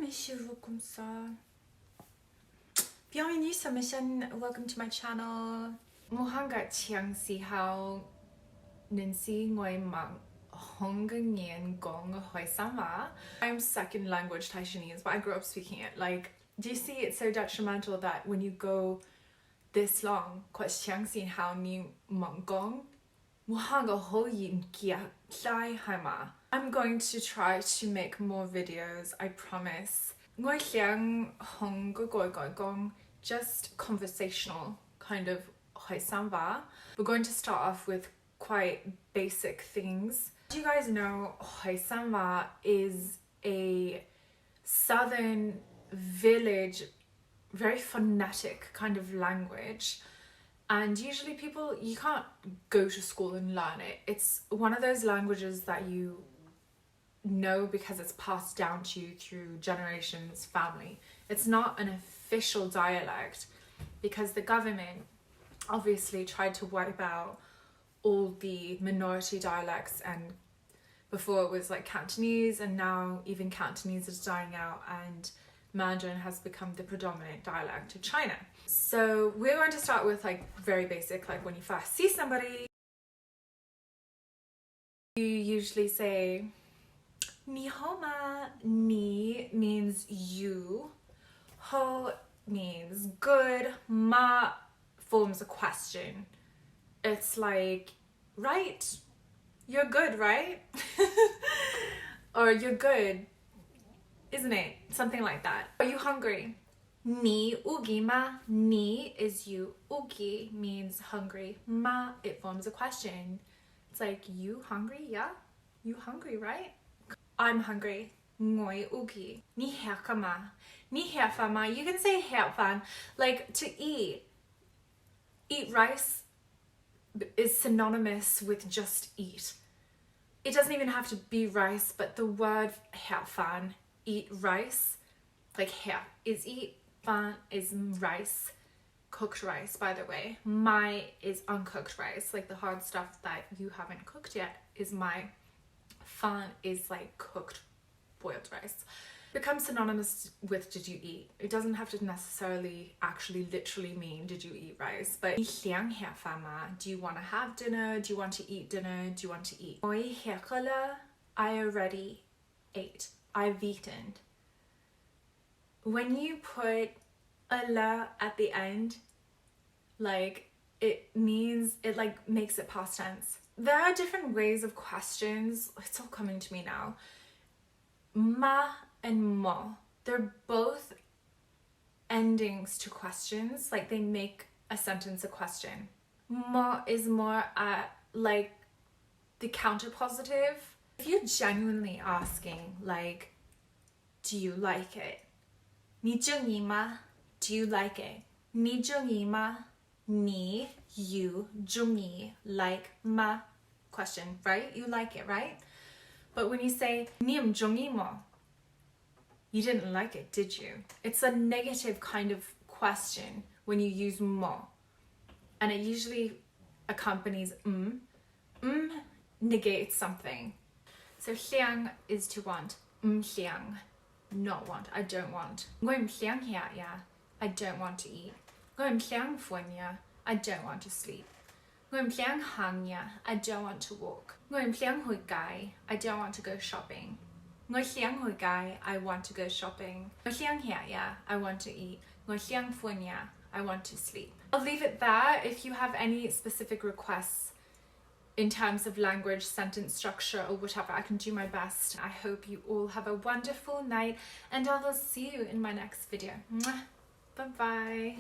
Bonjour comme ça. Bienvenue sur ma chaîne. Welcome to my channel. Mohanga chiang si how Nancy ngoi mang honga ngian gong hoi sama. I'm second language Taishanese, but I grew up speaking it. Like, do you see it's so detrimental that when you go this long, quite chiang si how ni mang gong Mohanga ho yin kia sai haima. I'm going to try to make more videos, I promise. Ngoi liang hong go goi goi gong, just conversational kind of hoi samva. We're going to start off with quite basic things. Do you guys know hoi samva is a southern village, very phonetic kind of language? And usually people, you can't go to school and learn it. It's one of those languages that you know because it's passed down to you through generations, family. It's not an official dialect because the government obviously tried to wipe out all the minority dialects, and before it was like Cantonese, and now even Cantonese is dying out and Mandarin has become the predominant dialect of China. So we're going to start with like very basic, like when you first see somebody, you usually say ni hao ma. Ni means you, ho means good, ma forms a question. It's like, right? You're good, right? Or you're good, isn't it? Something like that. Are you hungry? Ni ugi ma. Ni is you. Ugi means hungry. Ma, it forms a question. It's like, you hungry? Yeah? You hungry, right? I'm hungry. Ngoi ugi. Ni herka ma. Ni herfa ma. You can say herfan. Like, to eat. Eat rice is synonymous with just eat. It doesn't even have to be rice, but the word herfan, eat rice, like her is eat, fan is rice, cooked rice, by the way. Mai is uncooked rice, like the hard stuff that you haven't cooked yet is mai. Fan is like cooked boiled rice. Becomes synonymous with did you eat. It doesn't have to necessarily actually literally mean did you eat rice, but do you want to have dinner? Do you want to eat dinner? Do you want to eat? I already ate. I've eaten. When you put a la at the end, like it means, it like makes it past tense. There are different ways of questions. It's all coming to me now. Ma and mo, they're both endings to questions. Like they make a sentence a question. Mo is more like the counter positive. If you're genuinely asking, like, do you like it? 你中意吗? Do you like it? 你中意吗? Ni, you, 中意, like, ma, question, right? You like it, right? But when you say 你唔中意么? You didn't like it, did you? It's a negative kind of question when you use mo. And it usually accompanies negates something. So liang is to want. Liang, not want. I don't want. Ngoi liang hia ya. I don't want to eat. Ngoi liang fuan ya. I don't want to sleep. Ngoi liang hang ya. I don't want to walk. Ngoi liang hui gai. I don't want to go shopping. Ngoi liang hui gai. I want to go shopping. Ngoi liang hia ya. I want to eat. Ngoi liang fuan ya. I want to sleep. I'll leave it there. If you have any specific requests in terms of language, sentence structure, or whatever, I can do my best. I hope you all have a wonderful night, and I will see you in my next video. Bye bye.